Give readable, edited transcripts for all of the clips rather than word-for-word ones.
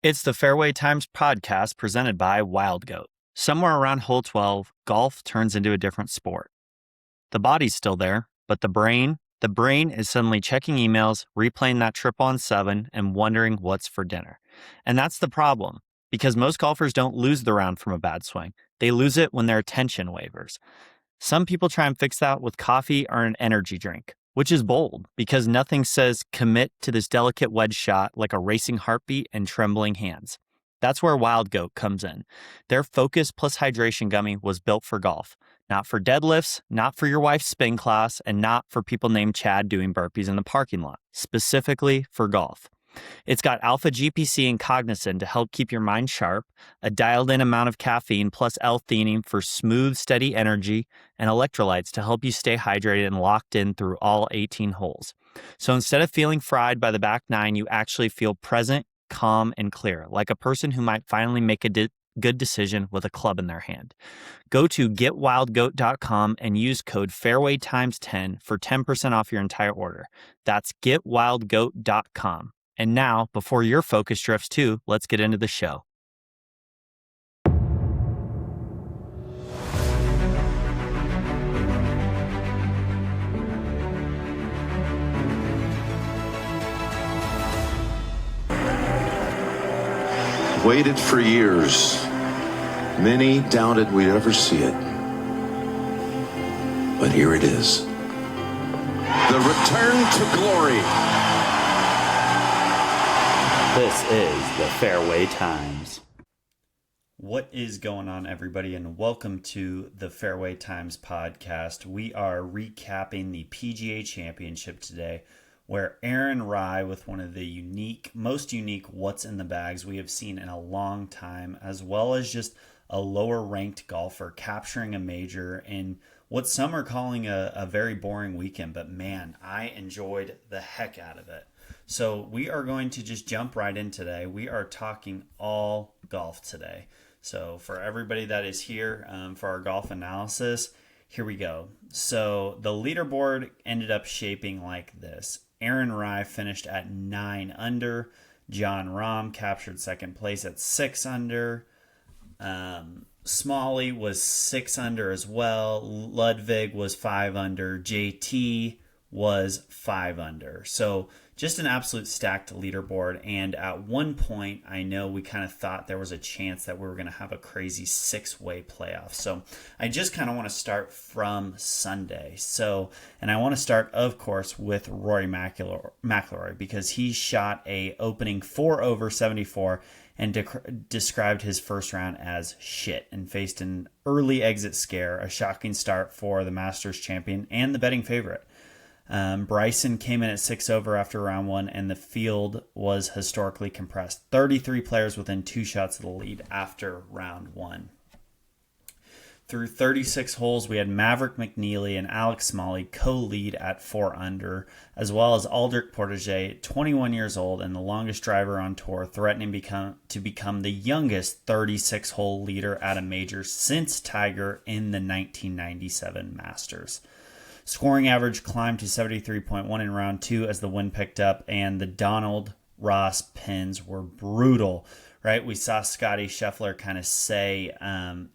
It's the Fairway Times podcast presented by Wild Goat. Somewhere around hole 12, golf turns into a different sport. The body's still there, but the brain is suddenly checking emails, replaying that trip on 7, and wondering what's for dinner. And that's the problem, because most golfers don't lose the round from a bad swing. They lose it when their attention wavers. Some people try and fix that with coffee or an energy drink, which is bold because nothing says commit to this delicate wedge shot like a racing heartbeat and trembling hands. That's where Wild Goat comes in. Their Focus Plus Hydration Gummy was built for golf, not for deadlifts, not for your wife's spin class, and not for people named Chad doing burpees in the parking lot, specifically for golf. It's got alpha GPC and cognizin to help keep your mind sharp, a dialed-in amount of caffeine plus L-theanine for smooth, steady energy, and electrolytes to help you stay hydrated and locked in through all 18 holes. So instead of feeling fried by the back nine, you actually feel present, calm, and clear, like a person who might finally make a good decision with a club in their hand. Go to getwildgoat.com and use code FairwayTimes10 for 10% off your entire order. That's getwildgoat.com. And now, before your focus drifts too, let's get into the show. Waited for years. Many doubted we'd ever see it. But here it is. The return to glory. This is the Fairway Times. What is going on, everybody, and welcome to the Fairway Times podcast. We are recapping the PGA Championship today, where Aaron Rai, with one of the most unique what's in the bags we have seen in a long time, as well as just a lower ranked golfer capturing a major in what some are calling a very boring weekend, but man, I enjoyed the heck out of it. So we are going to just jump right in today. We are talking all golf today. So for everybody that is here for our golf analysis, here we go. So the leaderboard ended up shaping like this. Aaron Rai finished at 9 under. John Rahm captured second place at 6 under. Smalley was 6 under as well. Ludwig was 5 under. JT was 5 under. So just an absolute stacked leaderboard. And at one point, I know we kind of thought there was a chance that we were going to have a crazy 6-way playoff. So I just kind of want to start from Sunday. And I want to start, of course, with Rory McIlroy because he shot a opening 4 over 74 and described his first round as shit and faced an early exit scare, a shocking start for the Masters champion and the betting favorite. Bryson came in at 6 over after round 1, and the field was historically compressed. 33 players within 2 shots of the lead after round 1. Through 36 holes, we had Maverick McNeely and Alex Smalley co-lead at 4 under, as well as Aldrich Portage, 21 years old and the longest driver on tour, threatening to become the youngest 36-hole leader at a major since Tiger in the 1997 Masters. Scoring average climbed to 73.1 in round 2 as the wind picked up, and the Donald Ross pins were brutal, right? We saw Scotty Scheffler kind of say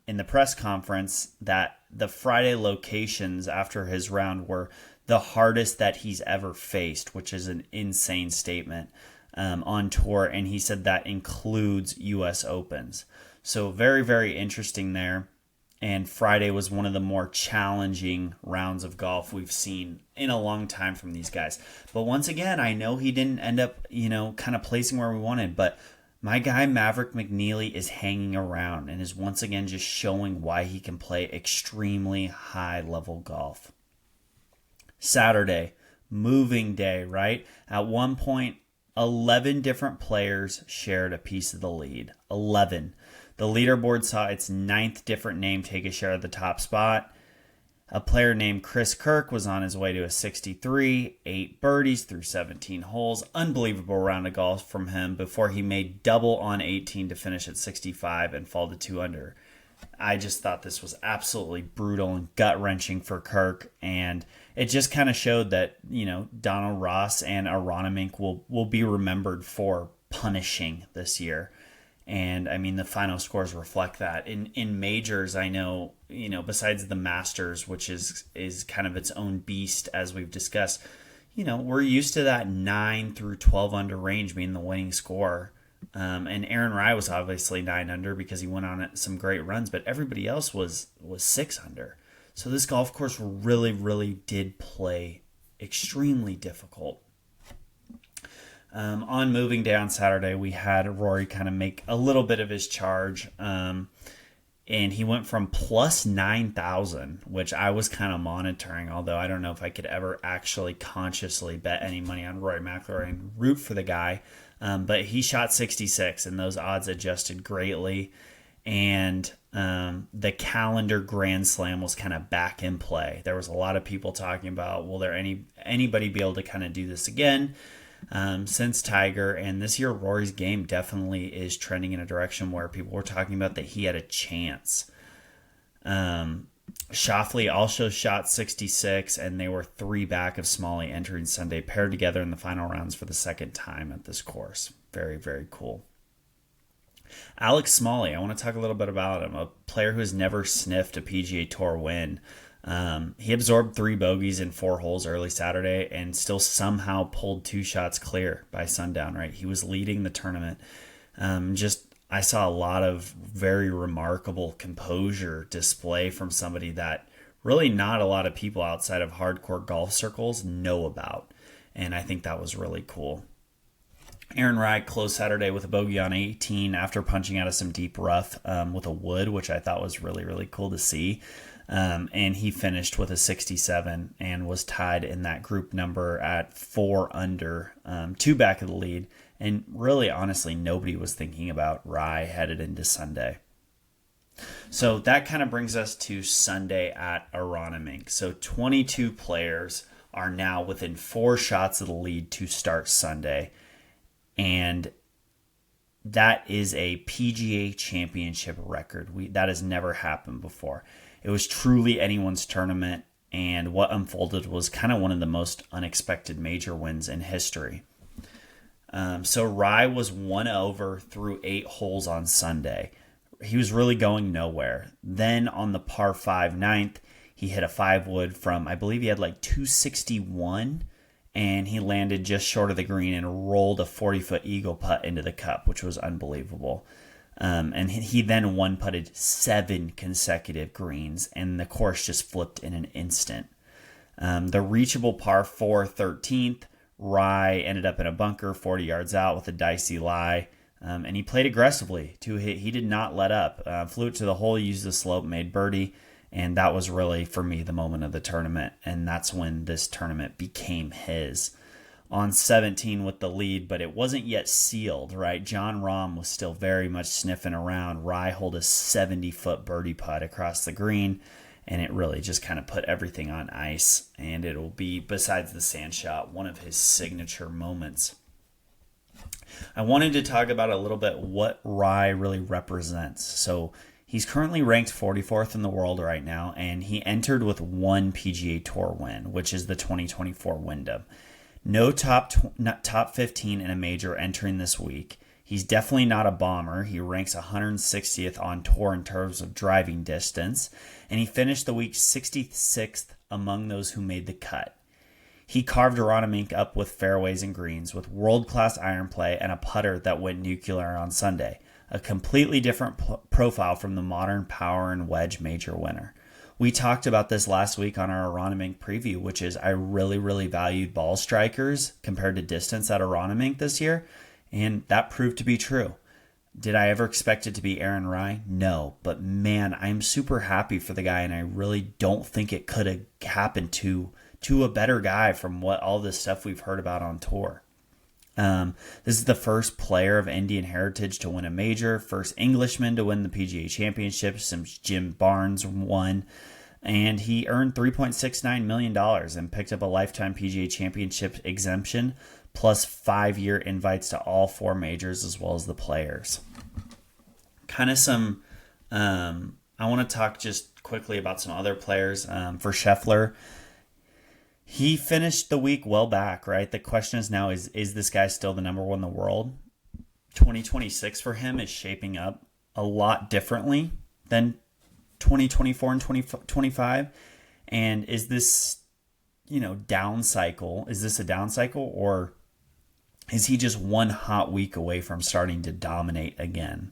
in the press conference that the Friday locations after his round were the hardest that he's ever faced, which is an insane statement on tour, and he said that includes U.S. Opens. So very, very interesting there. And Friday was one of the more challenging rounds of golf we've seen in a long time from these guys. But once again, I know he didn't end up, kind of placing where we wanted. But my guy, Maverick McNeely, is hanging around and is once again just showing why he can play extremely high-level golf. Saturday, moving day, right? At one point, 11 different players shared a piece of the lead. 11. The leaderboard saw its 9th different name take a share of the top spot. A player named Chris Kirk was on his way to a 63, 8 birdies through 17 holes. Unbelievable round of golf from him before he made double on 18 to finish at 65 and fall to 2 under. I just thought this was absolutely brutal and gut-wrenching for Kirk, and it just kind of showed that, Donald Ross and Aronimink will be remembered for punishing this year. And I mean, the final scores reflect that. In majors, I know, besides the Masters, which is kind of its own beast, as we've discussed, we're used to that 9 through 12 under range being the winning score. And Aaron Rai was obviously 9 under because he went on some great runs, but everybody else was 6 under. So this golf course really, really did play extremely difficult. On moving day on Saturday, we had Rory kind of make a little bit of his charge. And he went from plus 9,000, which I was kind of monitoring, although I don't know if I could ever actually consciously bet any money on Rory McIlroy and root for the guy. But he shot 66, and those odds adjusted greatly. And the calendar Grand Slam was kind of back in play. There was a lot of people talking about, will there anybody be able to kind of do this again? Since Tiger, and this year Rory's game definitely is trending in a direction where people were talking about that he had a chance. Schauffele also shot 66, and they were 3 back of Smalley entering Sunday, paired together in the final rounds for the second time at this course. Very, very cool. Alex Smalley, I want to talk a little bit about him, a player who has never sniffed a PGA Tour win. He absorbed 3 bogeys in 4 holes early Saturday and still somehow pulled 2 shots clear by sundown, right? He was leading the tournament. I saw a lot of very remarkable composure display from somebody that really not a lot of people outside of hardcore golf circles know about. And I think that was really cool. Aaron Rai closed Saturday with a bogey on 18 after punching out of some deep rough with a wood, which I thought was really, really cool to see. And he finished with a 67 and was tied in that group number at 4 under, 2 back of the lead. And really, honestly, nobody was thinking about Rai headed into Sunday. So that kind of brings us to Sunday at Aronimink. So 22 players are now within 4 shots of the lead to start Sunday. And that is a PGA Championship record. That has never happened before. It was truly anyone's tournament, and what unfolded was kind of one of the most unexpected major wins in history. So Rai was 1 over through 8 holes on Sunday. He was really going nowhere. Then on the par 5 ninth, he hit a 5-wood from, I believe he had like 261, and he landed just short of the green and rolled a 40-foot eagle putt into the cup, which was unbelievable. And he then 1-putted 7 consecutive greens, and the course just flipped in an instant. The reachable par 4 13th, Rai ended up in a bunker 40 yards out with a dicey lie, and he played aggressively. He did not let up. Flew it to the hole, used the slope, made birdie, and that was really, for me, the moment of the tournament, and that's when this tournament became his. On 17 with the lead, but it wasn't yet sealed, right? John Rahm was still very much sniffing around. Rai holed a 70-foot birdie putt across the green, and it really just kind of put everything on ice, and it'll be, besides the sand shot, one of his signature moments. I wanted to talk about a little bit what Rai really represents. So he's currently ranked 44th in the world right now, and he entered with 1 PGA Tour win, which is the 2024 Wyndham. No top 15 in a major entering this week. He's definitely not a bomber. He ranks 160th on tour in terms of driving distance, and he finished the week 66th among those who made the cut. He carved Aronimink up with fairways and greens, with world-class iron play and a putter that went nuclear on Sunday, a completely different profile from the modern power and wedge major winner. We talked about this last week on our Aronimink preview, which is I really, really valued ball strikers compared to distance at Aronimink this year, and that proved to be true. Did I ever expect it to be Aaron Rai? No, but man, I'm super happy for the guy, and I really don't think it could have happened to a better guy from what all this stuff we've heard about on tour. This is the first player of Indian heritage to win a major, first Englishman to win the PGA Championship since Jim Barnes won, and he earned $3.69 million and picked up a lifetime PGA Championship exemption plus 5-year invites to all 4 majors as well as the players. Kind of some, I want to talk just quickly about some other players. For Scheffler, he finished the week well back, right? The question is now, is this guy still the number 1 in the world? 2026 for him is shaping up a lot differently than 2024 and 2025. And is this, down cycle? Is this a down cycle, or is he just one hot week away from starting to dominate again?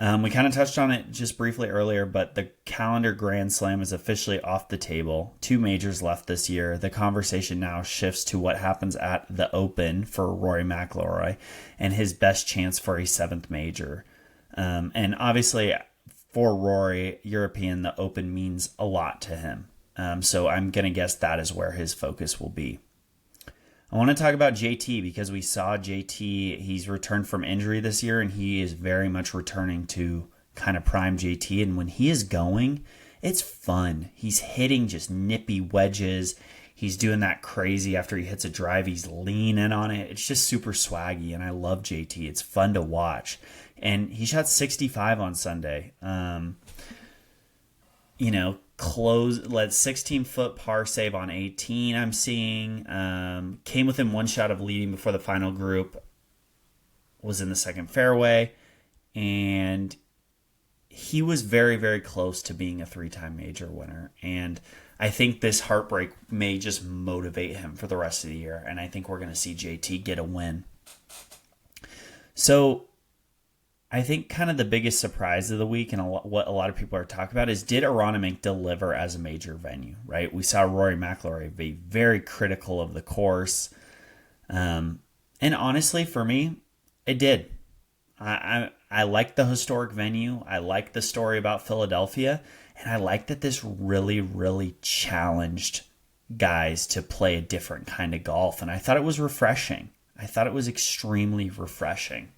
We kind of touched on it just briefly earlier, but the calendar Grand Slam is officially off the table. 2 majors left this year. The conversation now shifts to what happens at the Open for Rory McIlroy and his best chance for a 7th major. And obviously for Rory, European, the Open means a lot to him. So I'm going to guess that is where his focus will be. I want to talk about JT because we saw JT, he's returned from injury this year, and he is very much returning to kind of prime JT. And when he is going, it's fun. He's hitting just nippy wedges. He's doing that crazy after he hits a drive. He's leaning on it. It's just super swaggy, and I love JT. It's fun to watch. And he shot 65 on Sunday. Led 16-foot par save on 18, I'm seeing. Came within 1 shot of leading before the final group. Was in the second fairway. And he was very, very close to being a 3-time major winner. And I think this heartbreak may just motivate him for the rest of the year. And I think we're going to see JT get a win. So I think kind of the biggest surprise of the week and what a lot of people are talking about is, did Aronimink deliver as a major venue, right? We saw Rory McIlroy be very critical of the course. And honestly, for me, it did. I like the historic venue. I like the story about Philadelphia. And I like that this really, really challenged guys to play a different kind of golf. And I thought it was refreshing. I thought it was extremely refreshing.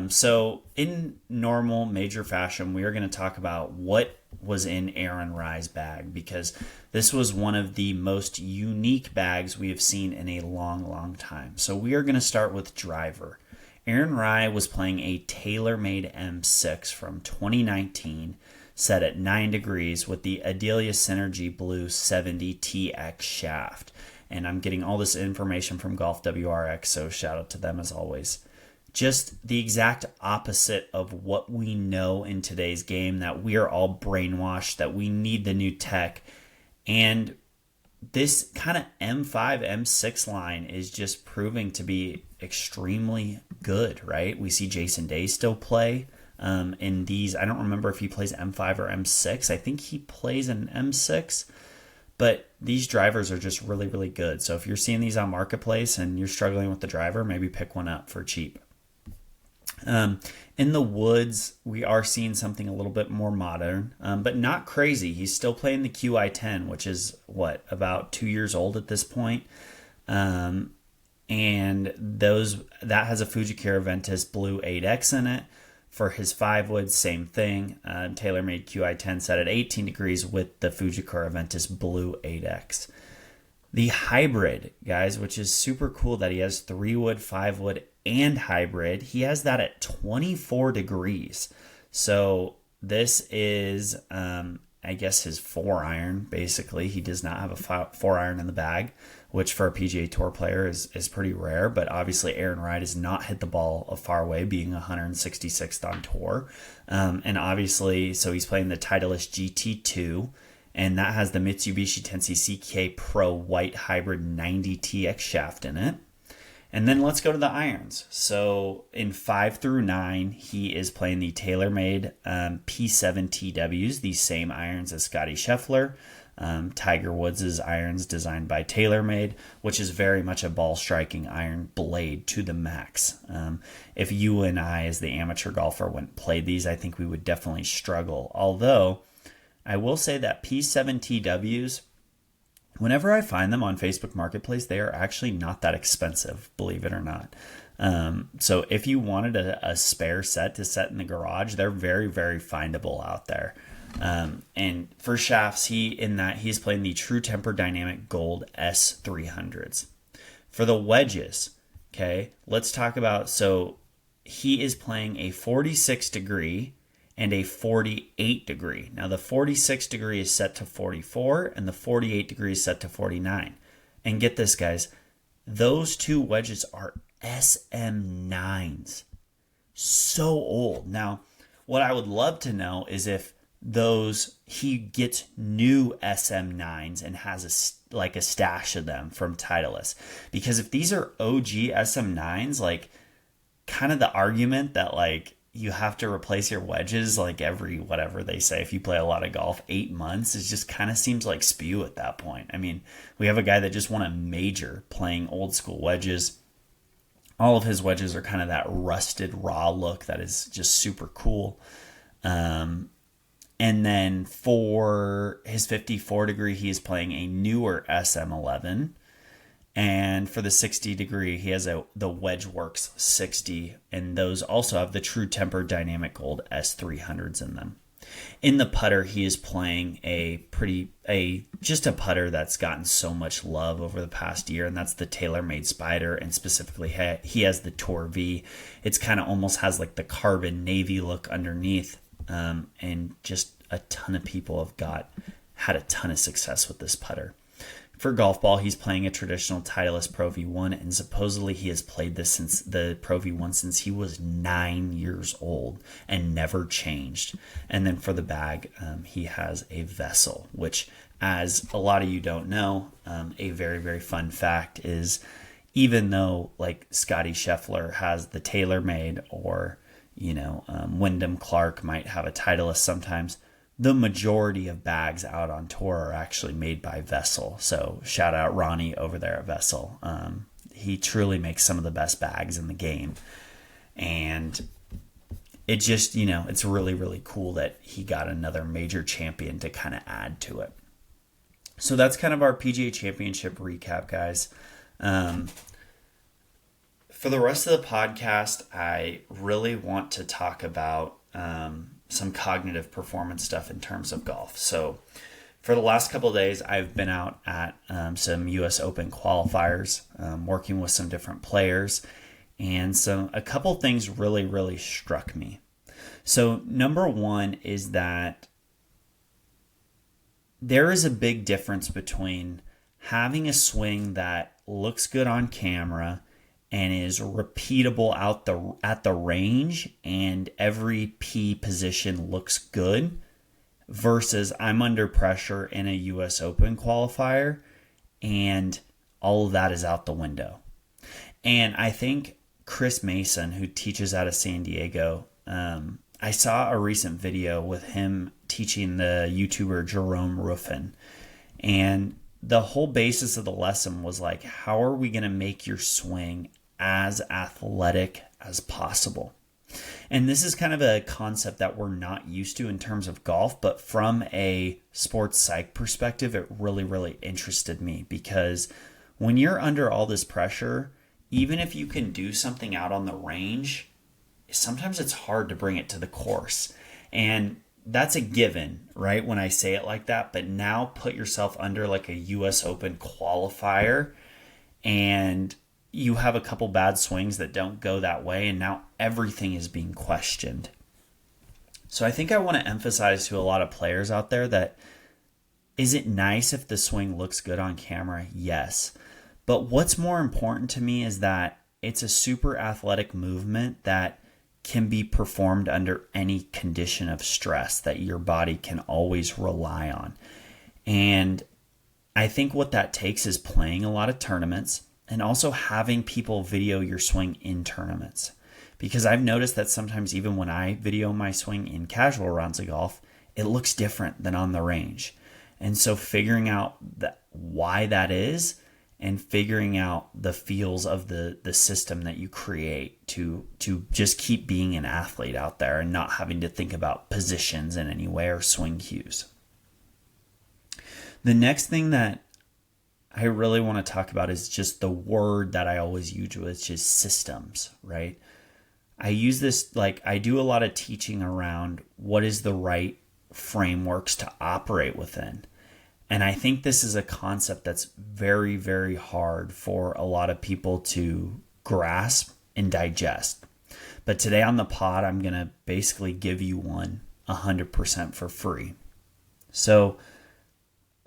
So in normal major fashion, we are going to talk about what was in Aaron Rye's bag, because this was one of the most unique bags we have seen in a long, long time. So we are going to start with driver. Aaron Rye was playing a TaylorMade M6 from 2019, set at 9 degrees with the Adelia Synergy Blue 70 TX shaft. And I'm getting all this information from Golf WRX, so shout out to them as always. Just the exact opposite of what we know in today's game, that we are all brainwashed, that we need the new tech. And this kind of M5, M6 line is just proving to be extremely good, right? We see Jason Day still play in these. I don't remember if he plays M5 or M6. I think he plays an M6. But these drivers are just really, really good. So if you're seeing these on Marketplace and you're struggling with the driver, maybe pick one up for cheap. In the woods, we are seeing something a little bit more modern, but not crazy. He's still playing the QI10, which is about 2 years old at this point. And that has a Fujikura Ventus Blue 8X in it. For his 5-wood, same thing. TaylorMade QI10 set at 18 degrees with the Fujikura Ventus Blue 8X. The hybrid, guys, which is super cool that he has 3-wood, 5-wood, and hybrid. He has that at 24 degrees. So this is, I guess, his 4-iron, basically. He does not have a 4-iron in the bag, which for a PGA Tour player is pretty rare. But obviously, Aaron Rye does not hit the ball a far away, being 166th on tour. And obviously, so he's playing the Titleist GT2. And that has the Mitsubishi Tensei CK Pro White Hybrid 90 TX shaft in it. And then let's go to the irons. So in 5 through 9, he is playing the TaylorMade P7 TWs, these same irons as Scotty Scheffler. Tiger Woods' irons designed by TaylorMade, which is very much a ball striking iron blade to the max. If you and I, as the amateur golfer, went play these, I think we would definitely struggle. Although I will say that P7 TWs, whenever I find them on Facebook Marketplace, they are actually not that expensive, believe it or not. So if you wanted a spare set to set in the garage, they're very, very findable out there. And for shafts, he's playing the True Temper Dynamic Gold S300s. For the wedges, okay, let's talk about, so he is playing a 46 degree and a 48 degree. Now the 46 degree is set to 44 and the 48 degree is set to 49. And get this, guys, those two wedges are SM9s. So old. Now, what I would love to know is if he gets new SM9s and has a stash of them from Titleist. Because if these are OG SM9s, like kind of the argument that like you have to replace your wedges like every, whatever they say, if you play a lot of golf, 8 months, it just kind of seems like spew at that point. I mean, we have a guy that just won a major playing old school wedges. All of his wedges are kind of that rusted raw look that is just super cool. And then for his 54 degree, he is playing a newer SM11. And for the 60 degree, he has the WedgeWorks 60. And those also have the True Temper Dynamic Gold S300s in them. In the putter, he is playing just a putter that's gotten so much love over the past year, and that's the TaylorMade Spider, and specifically he has the Tour V. It's kind of almost has like the carbon navy look underneath, and just a ton of people have had a ton of success with this putter. For golf ball, he's playing a traditional Titleist Pro V1, and supposedly he has played the Pro V1 since he was 9 years old and never changed. And then for the bag, he has a Vessel, which, as a lot of you don't know, a very, very fun fact is, even though like Scotty Scheffler has the TaylorMade, or Wyndham Clark might have a Titleist sometimes, the majority of bags out on tour are actually made by Vessel. So shout out Ronnie over there at Vessel. He truly makes some of the best bags in the game. And it just, it's really, really cool that he got another major champion to kind of add to it. So that's kind of our PGA Championship recap, guys. For the rest of the podcast, I really want to talk about some cognitive performance stuff in terms of golf. So for the last couple of days, I've been out at some US Open qualifiers, working with some different players, and a couple things really, really struck me. So number one is that there is a big difference between having a swing that looks good on camera and is repeatable at the range, and every P position looks good, versus I'm under pressure in a US Open qualifier and all of that is out the window. And I think Chris Mason, who teaches out of San Diego, I saw a recent video with him teaching the YouTuber Jerome Ruffin, and the whole basis of the lesson was like, how are we going to make your swing as athletic as possible? And this is kind of a concept that we're not used to in terms of golf, but from a sports psych perspective, it really, really interested me, because when you're under all this pressure, even if you can do something out on the range, sometimes it's hard to bring it to the course. And that's a given, right, when I say it like that. But now put yourself under like a US Open qualifier, and you have a couple bad swings that don't go that way, and now everything is being questioned. So I think I want to emphasize to a lot of players out there that, is it nice if the swing looks good on camera? Yes. But what's more important to me is that it's a super athletic movement that can be performed under any condition of stress that your body can always rely on. And I think what that takes is playing a lot of tournaments, and also having people video your swing in tournaments. Because I've noticed that sometimes even when I video my swing in casual rounds of golf, it looks different than on the range. And so figuring out why that is, and figuring out the feels of the system that you create to just keep being an athlete out there and not having to think about positions in any way or swing cues. The next thing that I really want to talk about is just the word that I always use, which is systems, right? I use this, like, I do a lot of teaching around what is the right frameworks to operate within. And I think this is a concept that's very, very hard for a lot of people to grasp and digest. But today on the pod, I'm going to basically give you one 100% for free. So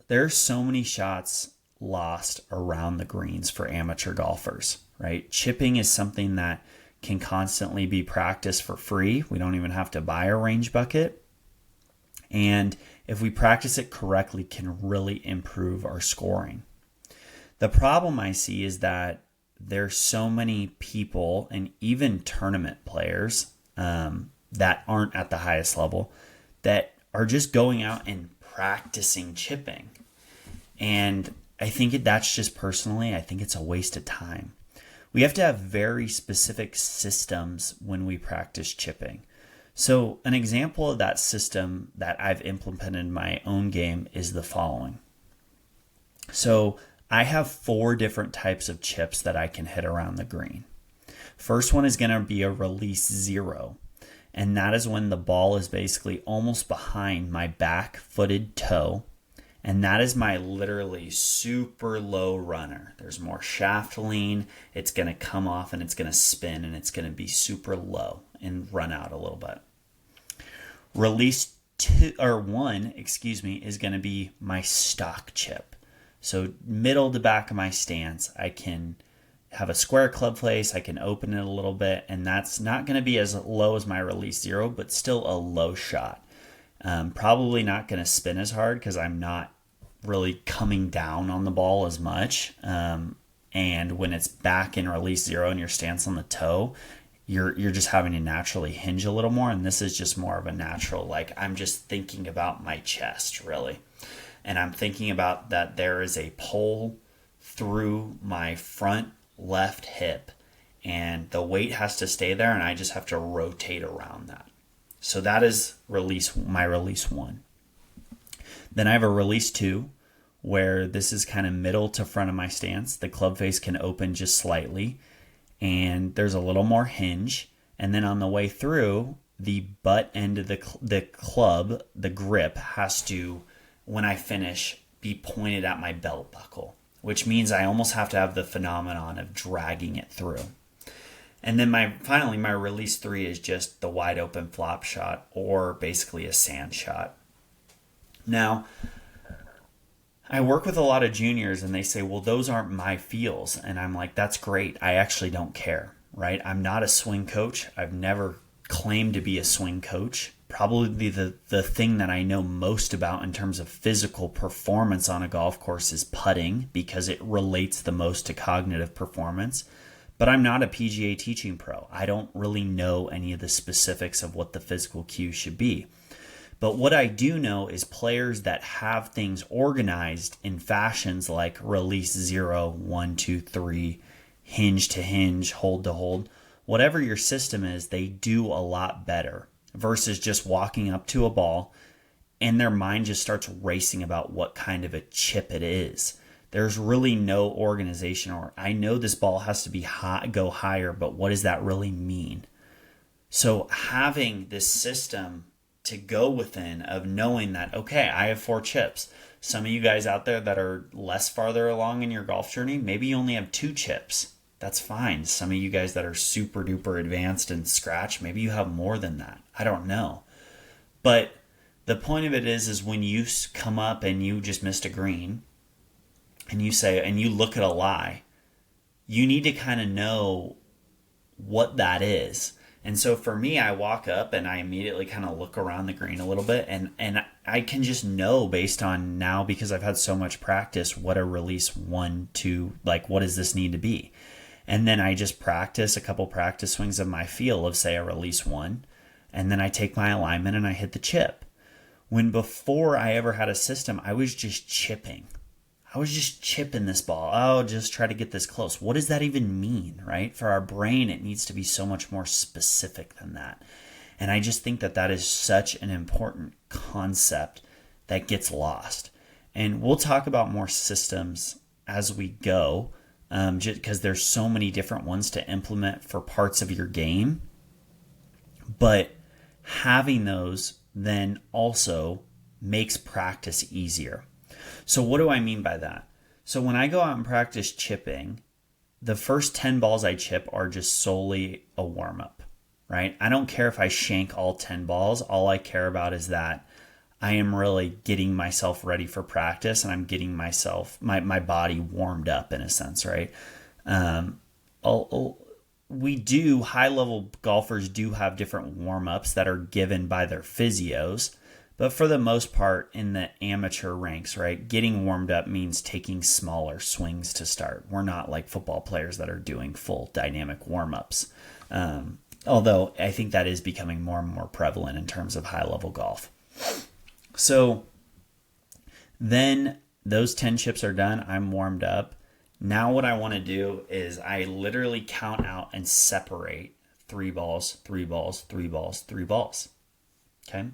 there's so many shots lost around the greens for amateur golfers, right? Chipping is something that can constantly be practiced for free. We don't even have to buy a range bucket. And if we practice it correctly, can really improve our scoring. The problem I see is that there's so many people and even tournament players that aren't at the highest level that are just going out and practicing chipping. And I think that's just personally, I think it's a waste of time. We have to have very specific systems when we practice chipping. So an example of that system that I've implemented in my own game is the following. So I have 4 different types of chips that I can hit around the green. First one is going to be a release 0. And that is when the ball is basically almost behind my back-footed toe. And that is my literally super low runner. There's more shaft lean. It's going to come off and it's going to spin and it's going to be super low and run out a little bit. Release 1 is going to be my stock chip. So middle to back of my stance, I can have a square club face, I can open it a little bit, and that's not going to be as low as my release 0, but still a low shot. Probably not going to spin as hard because I'm not really coming down on the ball as much. And when it's back in release 0 and your stance on the toe, you're just having to naturally hinge a little more. And this is just more of a natural, like I'm just thinking about my chest really. And I'm thinking about that there is a pole through my front left hip and the weight has to stay there and I just have to rotate around that. So that is my release 1. Then I have a release 2 where this is kind of middle to front of my stance. The club face can open just slightly and there's a little more hinge. And then on the way through, the butt end of the club, the grip has to, when I finish, be pointed at my belt buckle, which means I almost have to have the phenomenon of dragging it through. And then finally, my release 3 is just the wide open flop shot or basically a sand shot. Now, I work with a lot of juniors and they say, well, those aren't my feels. And I'm like, that's great. I actually don't care, right? I'm not a swing coach. I've never claimed to be a swing coach. Probably the thing that I know most about in terms of physical performance on a golf course is putting because it relates the most to cognitive performance. But I'm not a PGA teaching pro. I don't really know any of the specifics of what the physical cues should be. But what I do know is players that have things organized in fashions like release 0, 1, 2, 3, hinge to hinge, hold to hold, whatever your system is, they do a lot better versus just walking up to a ball and their mind just starts racing about what kind of a chip it is. There's really no organization, or I know this ball has to be high, go higher, but what does that really mean? So having this system to go within of knowing that, okay, I have 4 chips. Some of you guys out there that are less farther along in your golf journey, maybe you only have 2 chips. That's fine. Some of you guys that are super duper advanced and scratch, maybe you have more than that. I don't know. But the point of it is when you come up and you just missed a green and you say, and you look at a lie, you need to kind of know what that is. And so for me, I walk up and I immediately kind of look around the green a little bit and I can just know based on now, because I've had so much practice, what a release 1, 2, like what does this need to be? And then I just practice a couple practice swings of my feel of say a release 1. And then I take my alignment and I hit the chip. When before I ever had a system, I was just chipping. I was just chipping this ball. Oh, just try to get this close. What does that even mean, right? For our brain, it needs to be so much more specific than that. And I just think that that is such an important concept that gets lost. And we'll talk about more systems as we go, just because there's so many different ones to implement for parts of your game. But having those then also makes practice easier. So what do I mean by that? So when I go out and practice chipping, the first 10 balls I chip are just solely a warm-up, right? I don't care if I shank all 10 balls. All I care about is that I am really getting myself ready for practice and I'm getting myself, my body warmed up in a sense, right? high level golfers do have different warm ups that are given by their physios. But for the most part, in the amateur ranks, right, getting warmed up means taking smaller swings to start. We're not like football players that are doing full dynamic warm ups. Although I think that is becoming more and more prevalent in terms of high level golf. So then those 10 chips are done. I'm warmed up. Now what I want to do is I literally count out and separate 3 balls, 3 balls, 3 balls, 3 balls. Okay.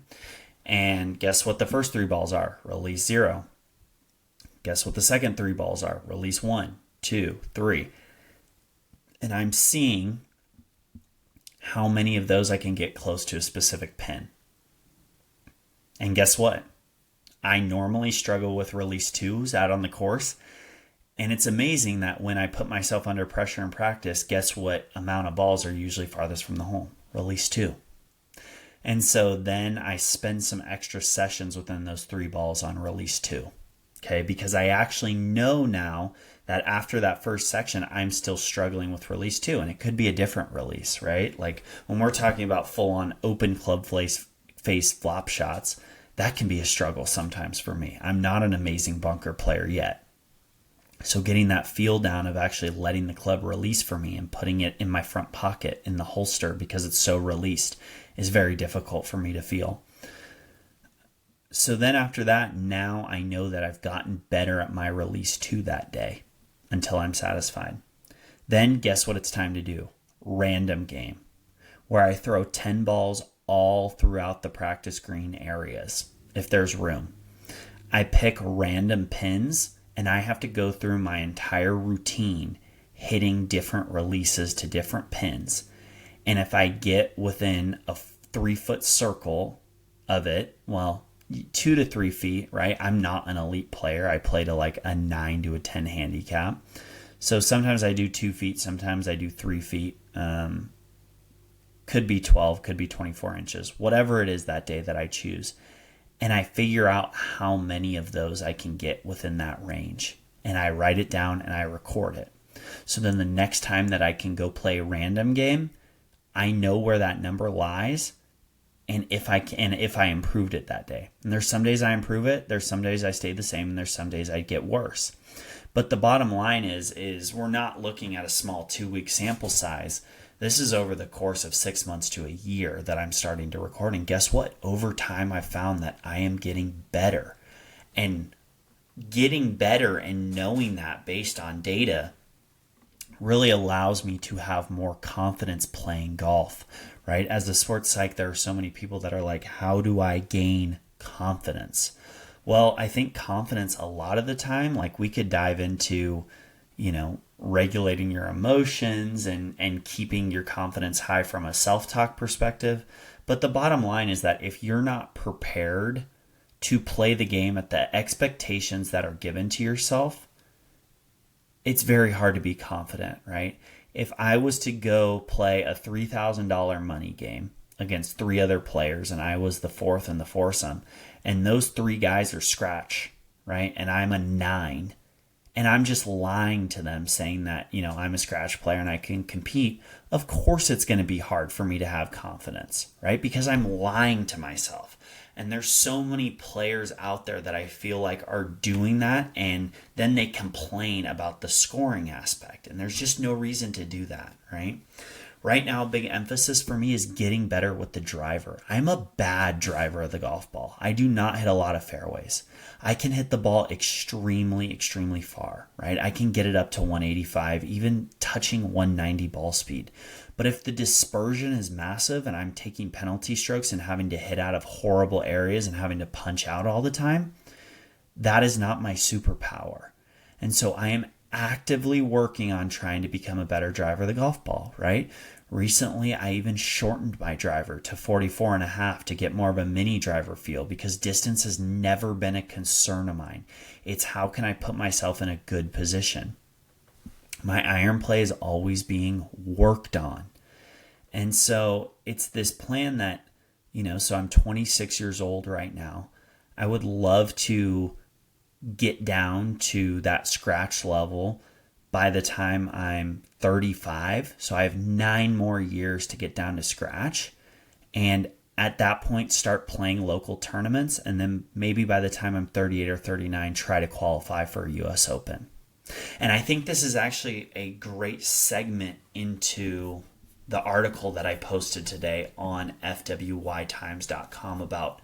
And guess what the first 3 balls are? Release 0. Guess what the second 3 balls are? Release 1, 2, 3. And I'm seeing how many of those I can get close to a specific pin. And guess what? I normally struggle with release 2s out on the course. And it's amazing that when I put myself under pressure in practice, guess what amount of balls are usually farthest from the hole? Release 2. And so then I spend some extra sessions within those 3 balls on release 2. Okay, because I actually know now that after that first section, I'm still struggling with release 2. And it could be a different release, right? Like when we're talking about full on open club face flop shots, that can be a struggle sometimes for me. I'm not an amazing bunker player yet. So getting that feel down of actually letting the club release for me and putting it in my front pocket in the holster because it's so released is very difficult for me to feel. So then after that, now I know that I've gotten better at my release 2 that day until I'm satisfied. Then guess what it's time to do? Random game, where I throw 10 balls all throughout the practice green areas if there's room. I pick random pins and I have to go through my entire routine hitting different releases to different pins. And if I get within a 3-foot circle of it, well, 2 to 3 feet, right? I'm not an elite player. I play to like a 9 to a 10 handicap. So sometimes I do 2 feet, sometimes I do 3 feet. Could be 12, could be 24 inches, whatever it is that day that I choose. And I figure out how many of those I can get within that range. And I write it down and I record it. So then the next time that I can go play a random game, I know where that number lies and if I improved it that day. And there's some days I improve it, there's some days I stay the same, and there's some days I get worse. But the bottom line is we're not looking at a small 2-week sample size. This is over the course of 6 months to a year that I'm starting to record. And guess what? Over time, I found that I am getting better. And getting better and knowing that based on data really allows me to have more confidence playing golf, right? As a sports psych, there are so many people that are like, how do I gain confidence? Well, I think confidence a lot of the time, like we could dive into, regulating your emotions and keeping your confidence high from a self-talk perspective. But the bottom line is that if you're not prepared to play the game at the expectations that are given to yourself, it's very hard to be confident, right? If I was to go play a $3,000 money game against 3 other players and I was the 4th in the foursome and those 3 guys are scratch, right? And I'm a 9 and I'm just lying to them saying that, I'm a scratch player and I can compete, of course it's going to be hard for me to have confidence, right? Because I'm lying to myself. And there's so many players out there that I feel like are doing that, and then they complain about the scoring aspect. And there's just no reason to do that, right? Right now, a big emphasis for me is getting better with the driver. I'm a bad driver of the golf ball. I do not hit a lot of fairways. I can hit the ball extremely, extremely far, right? I can get it up to 185, even touching 190 ball speed. But if the dispersion is massive and I'm taking penalty strokes and having to hit out of horrible areas and having to punch out all the time, that is not my superpower. And so I am actively working on trying to become a better driver of the golf ball, right? Recently, I even shortened my driver to 44.5 to get more of a mini driver feel because distance has never been a concern of mine. It's how can I put myself in a good position? My iron play is always being worked on. And so it's this plan that, so I'm 26 years old right now. I would love to get down to that scratch level by the time I'm 35. So I have 9 more years to get down to scratch. And at that point, start playing local tournaments. And then maybe by the time I'm 38 or 39, try to qualify for a US Open. And I think this is actually a great segment into the article that I posted today on fwytimes.com about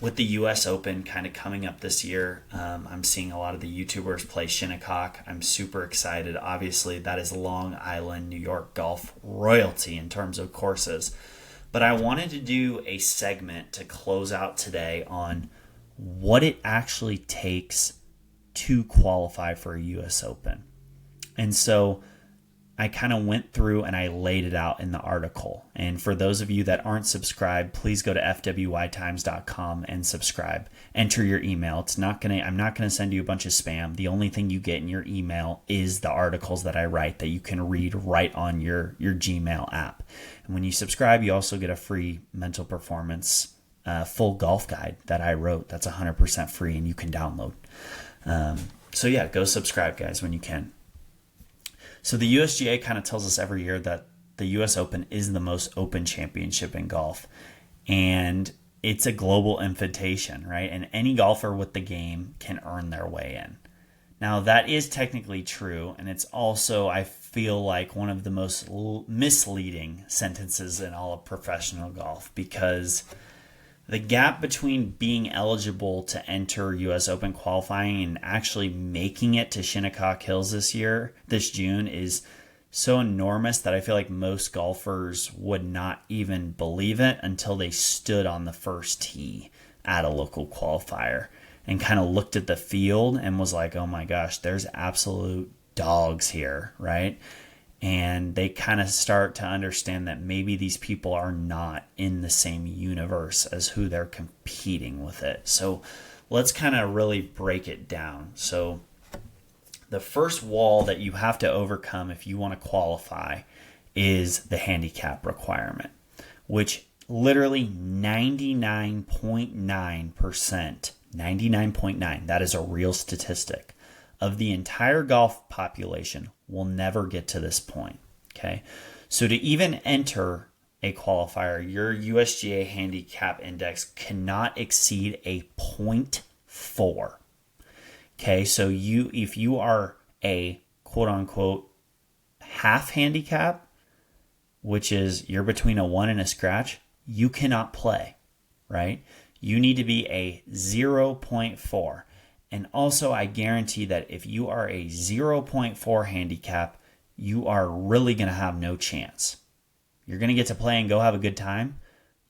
with the US Open kind of coming up this year. I'm seeing a lot of the YouTubers play Shinnecock. I'm super excited. Obviously, that is Long Island, New York golf royalty in terms of courses. But I wanted to do a segment to close out today on what it actually takes to qualify for a US Open. And so I kind of went through and I laid it out in the article. And for those of you that aren't subscribed, please go to fwytimes.com and subscribe. Enter your email. I'm not going to send you a bunch of spam. The only thing you get in your email is the articles that I write that you can read right on your Gmail app. And when you subscribe, you also get a free mental performance full golf guide that I wrote. That's 100% free and you can download. So yeah, go subscribe, guys, when you can. So the USGA kind of tells us every year that the US Open is the most open championship in golf. And it's a global invitation, right? And any golfer with the game can earn their way in. Now, that is technically true. And it's also, I feel like, one of the most misleading sentences in all of professional golf, because the gap between being eligible to enter US Open qualifying and actually making it to Shinnecock Hills this June, is so enormous that I feel like most golfers would not even believe it until they stood on the first tee at a local qualifier and kind of looked at the field and was like, oh my gosh, there's absolute dogs here, right? And they kind of start to understand that maybe these people are not in the same universe as who they're competing with it. So let's kind of really break it down. So the first wall that you have to overcome if you want to qualify is the handicap requirement, which literally 99.9%, 99.9, that is a real statistic, of the entire golf population will never get to this point. Okay. So to even enter a qualifier, your USGA handicap index cannot exceed a 0.4. Okay. So if you are a quote unquote half handicap, which is you're between a 1 and a scratch, you cannot play, right? You need to be a 0.4. And also, I guarantee that if you are a 0.4 handicap, you are really going to have no chance. You're going to get to play and go have a good time.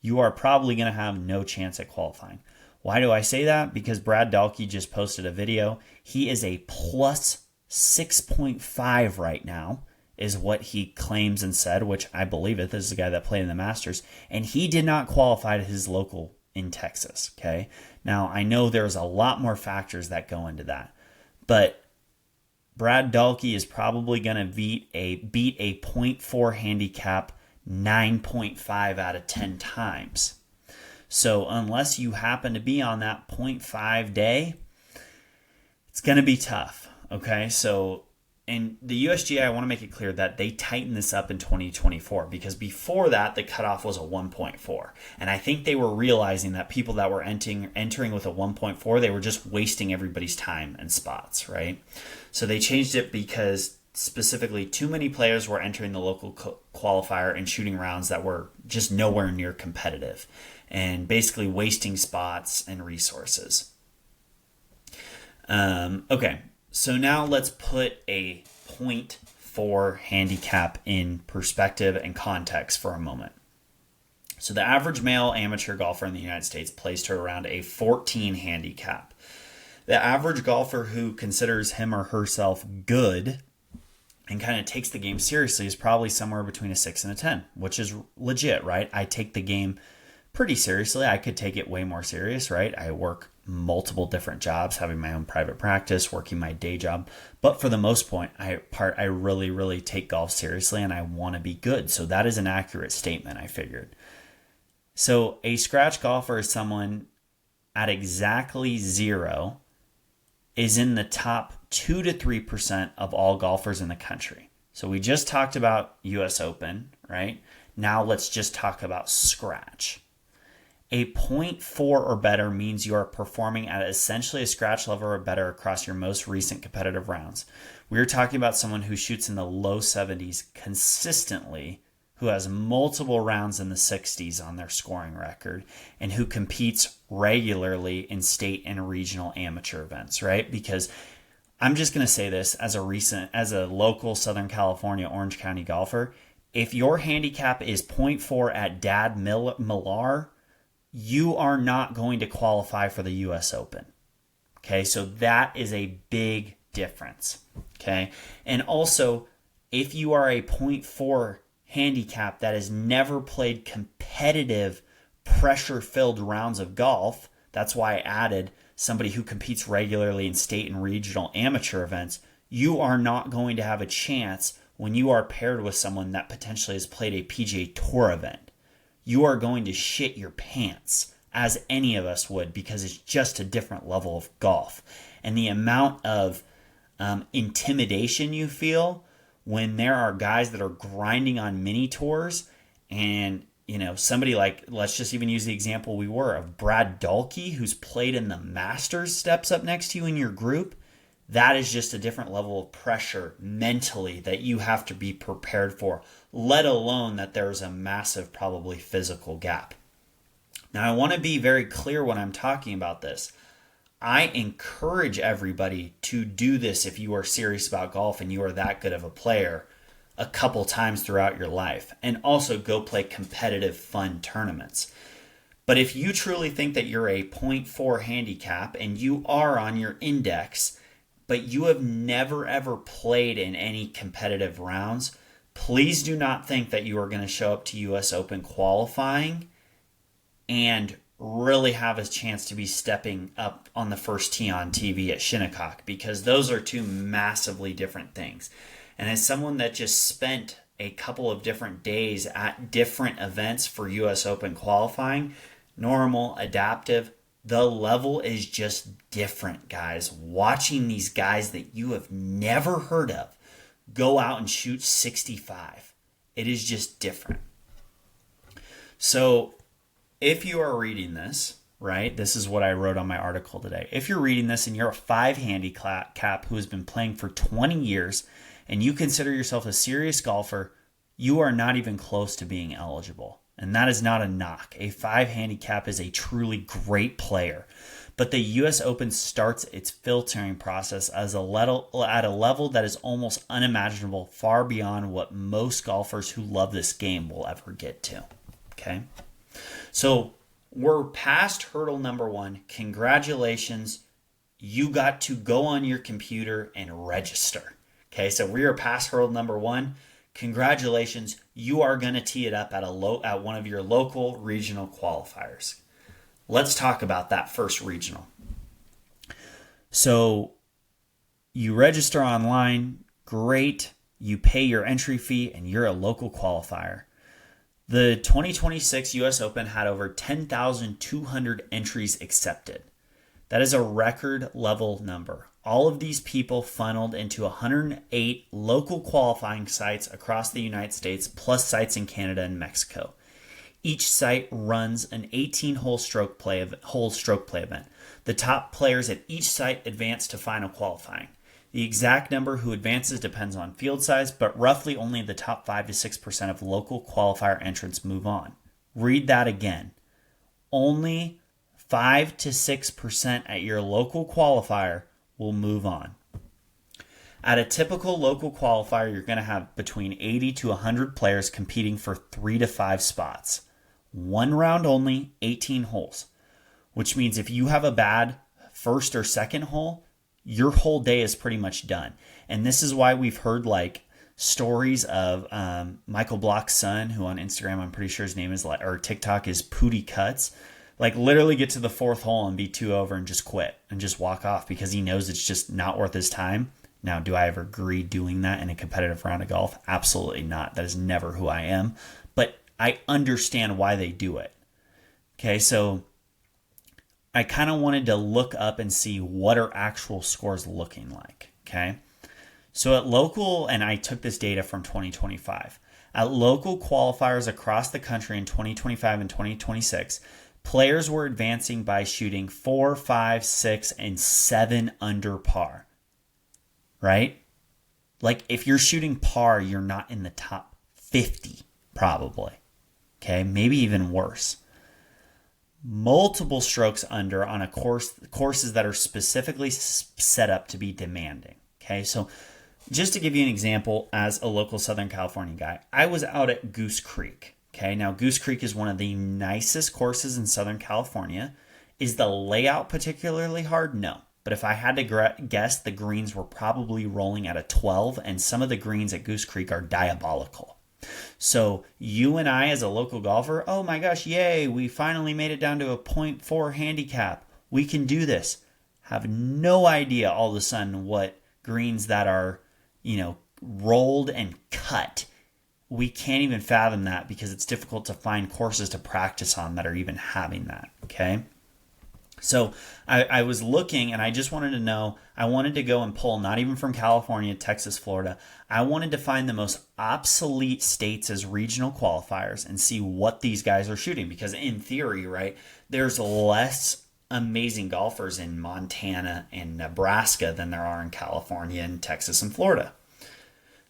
You are probably going to have no chance at qualifying. Why do I say that? Because Brad Dahlke just posted a video. He is a plus 6.5 right now, is what he claims and said, which I believe it. This is the guy that played in the Masters. And he did not qualify to his local in Texas, okay? Now, I know there's a lot more factors that go into that, but Brad Dahlke is probably going to beat a 0.4 handicap 9.5 out of 10 times. So unless you happen to be on that 0.5 day, it's going to be tough, okay? So, and the USGA, I want to make it clear that they tightened this up in 2024, because before that, the cutoff was a 1.4. And I think they were realizing that people that were entering with a 1.4, they were just wasting everybody's time and spots, right? So they changed it because specifically too many players were entering the local qualifier and shooting rounds that were just nowhere near competitive and basically wasting spots and resources. Okay. So now let's put a 0.4 handicap in perspective and context for a moment. So the average male amateur golfer in the United States plays to around a 14 handicap. The average golfer who considers him or herself good and kind of takes the game seriously is probably somewhere between a 6 and a 10, which is legit, right? I take the game pretty seriously. I could take it way more serious, right? I work multiple different jobs, having my own private practice, working my day job. But for the most part, I really, really take golf seriously and I want to be good. So that is an accurate statement, I figured. So a scratch golfer is someone at exactly 0 is in the top 2 to 3% of all golfers in the country. So we just talked about US Open, right? Now let's just talk about scratch. A .4 or better means you are performing at essentially a scratch level or better across your most recent competitive rounds. We are talking about someone who shoots in the low 70s consistently, who has multiple rounds in the 60s on their scoring record, and who competes regularly in state and regional amateur events, right? Because I'm just going to say this as a local Southern California Orange County golfer, if your handicap is .4 at Dad Millar, you are not going to qualify for the US Open. Okay, so that is a big difference. Okay, and also if you are a .4 handicap that has never played competitive pressure-filled rounds of golf, that's why I added somebody who competes regularly in state and regional amateur events, you are not going to have a chance when you are paired with someone that potentially has played a PGA Tour event. You are going to shit your pants, as any of us would, because it's just a different level of golf. And the amount of intimidation you feel when there are guys that are grinding on mini tours, and somebody like, let's just even use the example of Brad Dahlke, who's played in the Masters, steps up next to you in your group. That is just a different level of pressure mentally that you have to be prepared for, let alone that there's a massive, probably physical gap. Now, I want to be very clear when I'm talking about this. I encourage everybody to do this if you are serious about golf and you are that good of a player a couple times throughout your life, and also go play competitive, fun tournaments. But if you truly think that you're a .4 handicap and you are on your index, but you have never ever played in any competitive rounds, please do not think that you are going to show up to US Open qualifying and really have a chance to be stepping up on the first tee on TV at Shinnecock, because those are two massively different things. And as someone that just spent a couple of different days at different events for US Open qualifying, normal, adaptive, the level is just different, guys. Watching these guys that you have never heard of go out and shoot 65, it is just different. So if you are reading this, right, this is what I wrote on my article today. If you're reading this and you're a 5 handicap who has been playing for 20 years and you consider yourself a serious golfer, you are not even close to being eligible. And that is not a knock. A 5 handicap is a truly great player. But the US Open starts its filtering process at a level that is almost unimaginable, far beyond what most golfers who love this game will ever get to. Okay? So we're past hurdle number 1. Congratulations. You got to go on your computer and register. Okay, so we are past hurdle number 1. Congratulations, you are going to tee it up at one of your local regional qualifiers. Let's talk about that first regional. So you register online, great. You pay your entry fee, and you're a local qualifier. The 2026 US Open had over 10,200 entries accepted. That is a record level number. All of these people funneled into 108 local qualifying sites across the United States, plus sites in Canada and Mexico. Each site runs an 18-hole stroke play event. The top players at each site advance to final qualifying. The exact number who advances depends on field size, but roughly only the top 5 to 6% of local qualifier entrants move on. Read that again. Only 5 to 6% at your local qualifier will move on. At a typical local qualifier, you're going to have between 80 to 100 players competing for 3 to 5 spots. One round only, 18 holes. Which means if you have a bad first or second hole, your whole day is pretty much done. And this is why we've heard stories of Michael Block's son, who on Instagram, I'm pretty sure his name is, or TikTok is Pootie Cuts. Literally get to the 4th hole and be 2 over and just quit and just walk off because he knows it's just not worth his time. Now, do I ever agree doing that in a competitive round of golf? Absolutely not. That is never who I am. But I understand why they do it. Okay, so I kind of wanted to look up and see what are actual scores looking like. Okay. So at local, and I took this data from 2025, at local qualifiers across the country in 2025 and 2026, players were advancing by shooting 4, 5, 6, and 7 under par. Right? Like if you're shooting par, you're not in the top 50, probably. Okay, maybe even worse. Multiple strokes under on a courses that are specifically set up to be demanding. Okay, so just to give you an example, as a local Southern California guy, I was out at Goose Creek. Okay, now Goose Creek is one of the nicest courses in Southern California. Is the layout particularly hard? No. But if I had to guess, the greens were probably rolling at a 12, and some of the greens at Goose Creek are diabolical. So you and I as a local golfer, oh my gosh, yay, we finally made it down to a 0.4 handicap. We can do this. Have no idea all of a sudden what greens that are, rolled and cut. We can't even fathom that because it's difficult to find courses to practice on that are even having that, okay? So I was looking and I just wanted to know, I wanted to go and pull, not even from California, Texas, Florida. I wanted to find the most obsolete states as regional qualifiers and see what these guys are shooting. Because in theory, right, there's less amazing golfers in Montana and Nebraska than there are in California and Texas and Florida.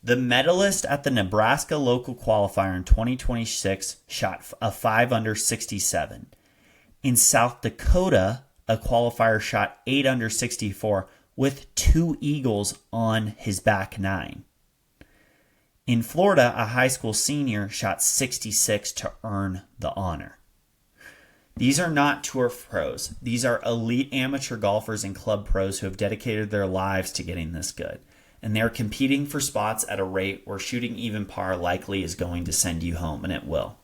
The medalist at the Nebraska local qualifier in 2026 shot a 5 under 67. In South Dakota, a qualifier shot 8 under 64 with 2 eagles on his back 9. In Florida, a high school senior shot 66 to earn the honor. These are not tour pros. These are elite amateur golfers and club pros who have dedicated their lives to getting this good. And they're competing for spots at a rate where shooting even par likely is going to send you home, and it will.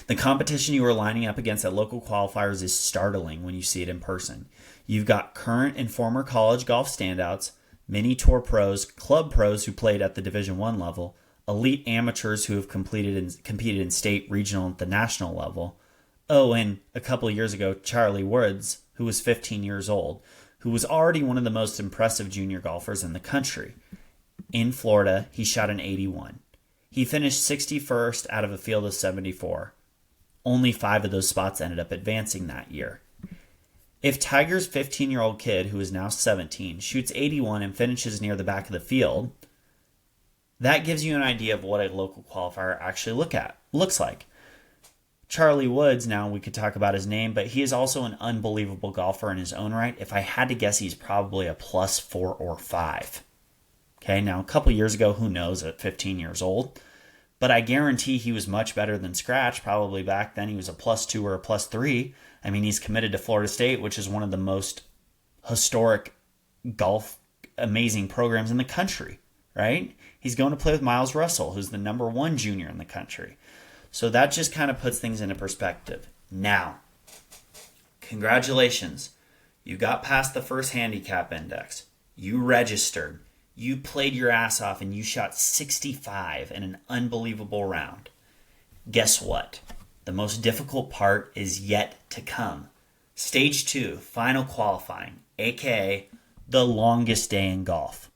The competition you are lining up against at local qualifiers is startling when you see it in person. You've got current and former college golf standouts, many tour pros, club pros who played at the Division I level, elite amateurs who have competed in state, regional, and the national level. Oh, and a couple of years ago, Charlie Woods, who was 15 years old, who was already one of the most impressive junior golfers in the country. In Florida, he shot an 81. He finished 61st out of a field of 74. Only 5 of those spots ended up advancing that year. If Tiger's 15-year-old kid, who is now 17, shoots 81 and finishes near the back of the field, that gives you an idea of what a local qualifier actually looks like. Charlie Woods, now we could talk about his name, but he is also an unbelievable golfer in his own right. If I had to guess, he's probably a +4 or 5. Okay, now a couple years ago, who knows, at 15 years old. But I guarantee he was much better than scratch. Probably back then he was a +2 or a +3. I mean, he's committed to Florida State, which is one of the most historic golf amazing programs in the country, right? He's going to play with Miles Russell, who's the number 1 junior in the country. So that just kind of puts things into perspective. Now, congratulations. You got past the first handicap index. You registered. You played your ass off and you shot 65 in an unbelievable round. Guess what? The most difficult part is yet to come. Stage 2, final qualifying, aka the longest day in golf.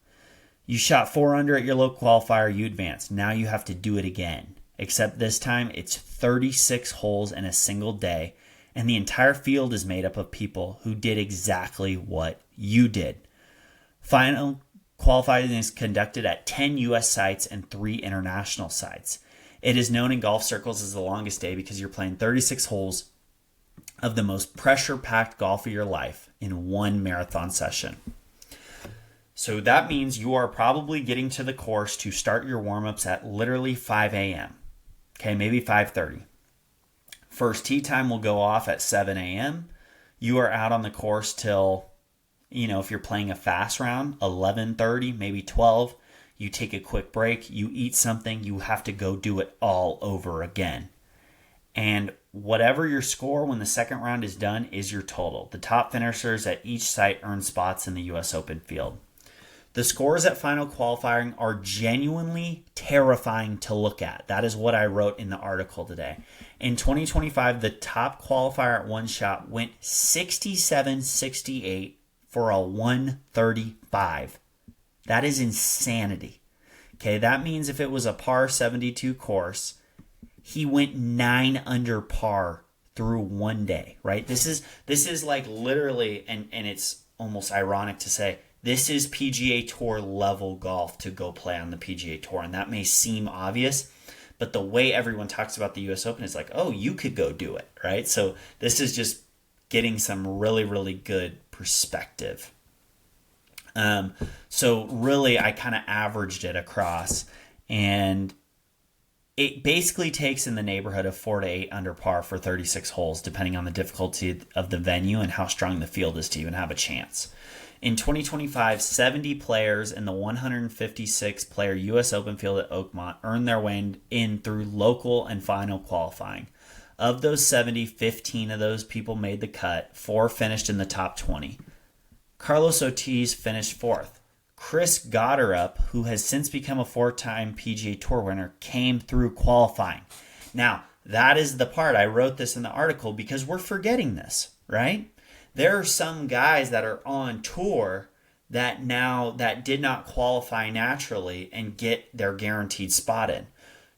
You shot 4 under at your local qualifier, you advanced. Now you have to do it again. Except this time it's 36 holes in a single day, and the entire field is made up of people who did exactly what you did. Final qualifying is conducted at 10 U.S. sites and 3 international sites. It is known in golf circles as the longest day because you're playing 36 holes of the most pressure-packed golf of your life in one marathon session. So that means you are probably getting to the course to start your warm-ups at literally 5 a.m. Okay, maybe 5:30. First tee time will go off at 7 a.m. You are out on the course till, if you're playing a fast round, 11:30, maybe 12. You take a quick break, you eat something, you have to go do it all over again. And whatever your score when the second round is done is your total. The top finishers at each site earn spots in the U.S. Open field. The scores at final qualifying are genuinely terrifying to look at. That is what I wrote in the article today. In 2025, the top qualifier at one shot went 67-68 for a 135. That is insanity. Okay, that means if it was a par 72 course, he went 9 under par through one day, right? This is like literally, and it's almost ironic to say, this is PGA Tour level golf to go play on the PGA Tour. And that may seem obvious, but the way everyone talks about the US Open is like, oh, you could go do it, right? So this is just getting some really, really good perspective. So really, I kind of averaged it across, and it basically takes in the neighborhood of 4 to 8 under par for 36 holes, depending on the difficulty of the venue and how strong the field is to even have a chance. In 2025, 70 players in the 156-player U.S. Open field at Oakmont earned their way in through local and final qualifying. Of those 70, 15 of those people made the cut. 4 finished in the top 20. Carlos Ortiz finished 4th. Chris Gotterup, who has since become a 4-time PGA Tour winner, came through qualifying. Now, that is the part. I wrote this in the article because we're forgetting this, right? There are some guys that are on tour that did not qualify naturally and get their guaranteed spot in.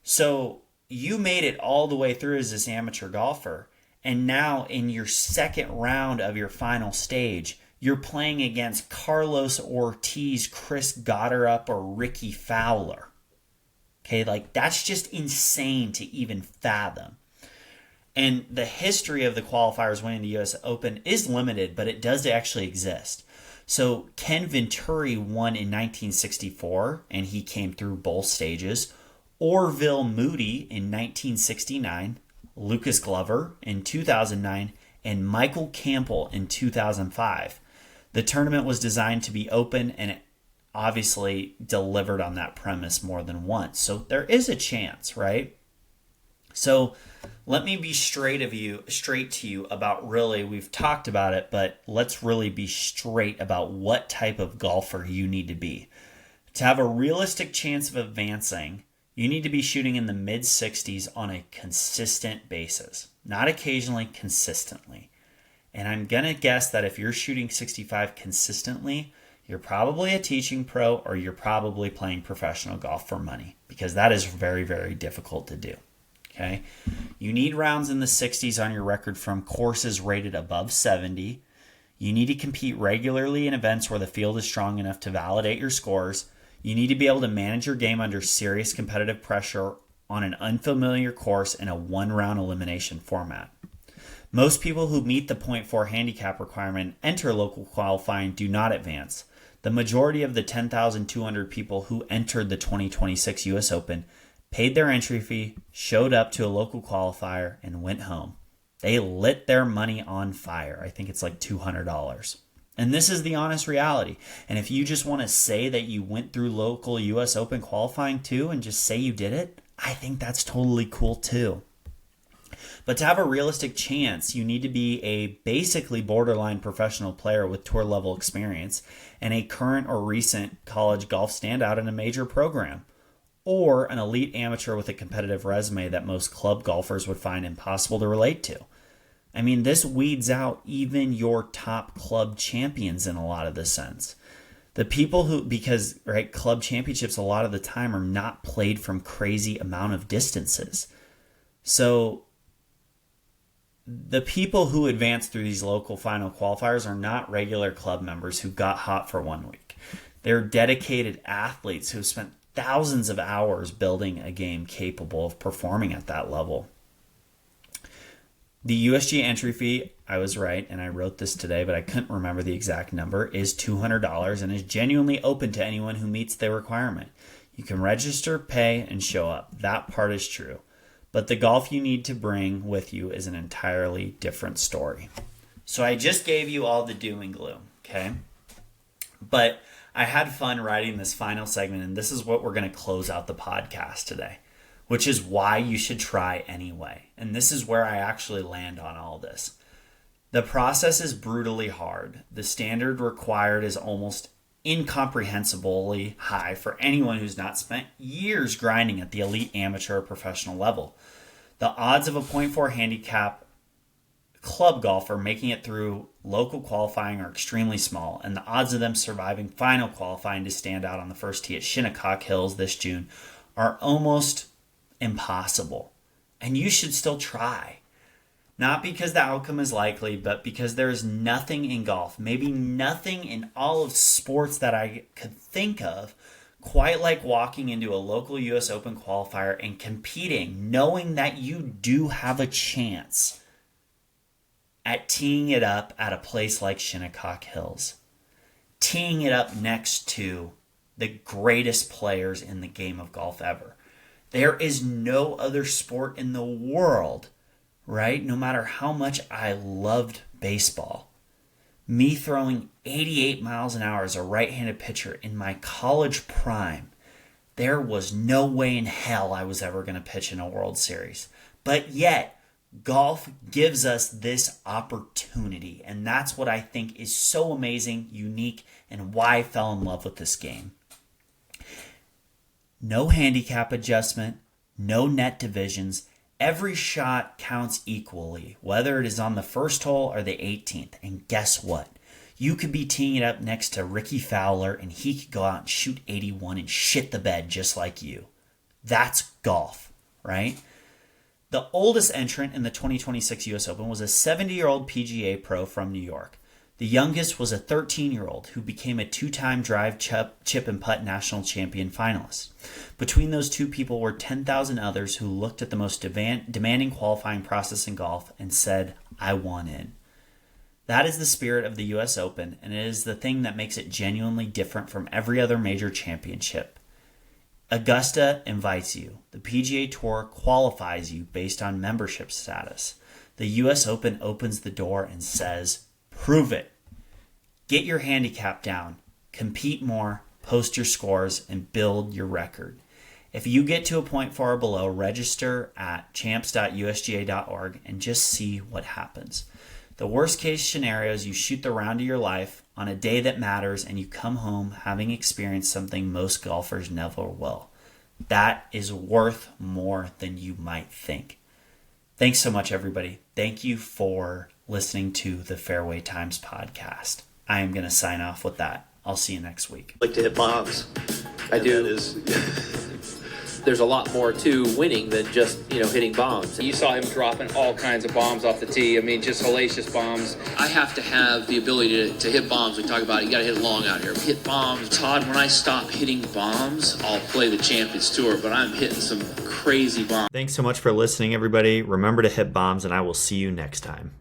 So you made it all the way through as this amateur golfer, and now in your second round of your final stage, you're playing against Carlos Ortiz, Chris Gotterup, or Ricky Fowler. Okay, like that's just insane to even fathom. And the history of the qualifiers winning the U.S. Open is limited, but it does actually exist. So Ken Venturi won in 1964, and he came through both stages. Orville Moody in 1969, Lucas Glover in 2009, and Michael Campbell in 2005. The tournament was designed to be open, and it obviously delivered on that premise more than once. So there is a chance, right? So let me be straight to you about really, we've talked about it, but let's really be straight about what type of golfer you need to be. To have a realistic chance of advancing, you need to be shooting in the mid-60s on a consistent basis, not occasionally, consistently. And I'm going to guess that if you're shooting 65 consistently, you're probably a teaching pro or you're probably playing professional golf for money, because that is very, very difficult to do. Okay? You need rounds in the 60s on your record from courses rated above 70. You need to compete regularly in events where the field is strong enough to validate your scores. You need to be able to manage your game under serious competitive pressure on an unfamiliar course in a one-round elimination format. Most people who meet the .4 handicap requirement and enter local qualifying do not advance. The majority of the 10,200 people who entered the 2026 U.S. Open paid their entry fee, showed up to a local qualifier, and went home. They lit their money on fire. I think it's like $200. And this is the honest reality. And if you just want to say that you went through local U.S. Open qualifying too and just say you did it, I think that's totally cool too. But to have a realistic chance, you need to be a basically borderline professional player with tour level experience and a current or recent college golf standout in a major program, or an elite amateur with a competitive resume that most club golfers would find impossible to relate to. I mean, this weeds out even your top club champions in a lot of the sense. The people who, because right, club championships a lot of the time are not played from crazy amount of distances. So the people who advance through these local final qualifiers are not regular club members who got hot for 1 week. They're dedicated athletes who have spent thousands of hours building a game capable of performing at that level. The USG entry fee, I was right, and I wrote this today, but I couldn't remember the exact number, is $200 and is genuinely open to anyone who meets the requirement. You can register, pay, and show up. That part is true. But the golf you need to bring with you is an entirely different story. So I just gave you all the doom and gloom, okay? But I had fun writing this final segment, and this is what we're going to close out the podcast today, which is why you should try anyway. And this is where I actually land on all this. The process is brutally hard. The standard required is almost incomprehensibly high for anyone who's not spent years grinding at the elite amateur or professional level. The odds of a .4 handicap club golfer making it through local qualifying are extremely small, and the odds of them surviving final qualifying to stand out on the first tee at Shinnecock Hills this June are almost impossible. And you should still try. Not because the outcome is likely, but because there is nothing in golf, maybe nothing in all of sports that I could think of, quite like walking into a local US Open qualifier and competing, knowing that you do have a chance at teeing it up at a place like Shinnecock Hills. Teeing it up next to the greatest players in the game of golf ever. There is no other sport in the world, right? No matter how much I loved baseball. Me throwing 88 miles an hour as a right-handed pitcher in my college prime, there was no way in hell I was ever going to pitch in a World Series. But yet, golf gives us this opportunity, and that's what I think is so amazing, unique, and why I fell in love with this game. No handicap adjustment, no net divisions. Every shot counts equally, whether it is on the first hole or the 18th. And guess what? You could be teeing it up next to Ricky Fowler, and he could go out and shoot 81 and shit the bed just like you. That's golf, right? The oldest entrant in the 2026 US Open was a 70-year-old PGA pro from New York. The youngest was a 13-year-old who became a two-time drive, chip, and putt national champion finalist. Between those two people were 10,000 others who looked at the most demanding qualifying process in golf and said, I want in. That is the spirit of the US Open, and it is the thing that makes it genuinely different from every other major championship. Augusta invites you. The PGA Tour qualifies you based on membership status. The US Open opens the door and says, prove it. Get your handicap down. Compete more, post your scores, and build your record. If you get to a point 4 or below, register at champs.usga.org and just see what happens. The worst case scenario is you shoot the round of your life on a day that matters and you come home having experienced something most golfers never will. That is worth more than you might think. Thanks so much, everybody. Thank you for listening to the Fairway Times podcast. I am going to sign off with that. I'll see you next week. Like to hit bombs. I do. There's a lot more to winning than just, hitting bombs. You saw him dropping all kinds of bombs off the tee. I mean, just hellacious bombs. I have to have the ability to hit bombs. We talk about it. You got to hit it long out here. Hit bombs. Todd, when I stop hitting bombs, I'll play the Champions Tour, but I'm hitting some crazy bombs. Thanks so much for listening, everybody. Remember to hit bombs, and I will see you next time.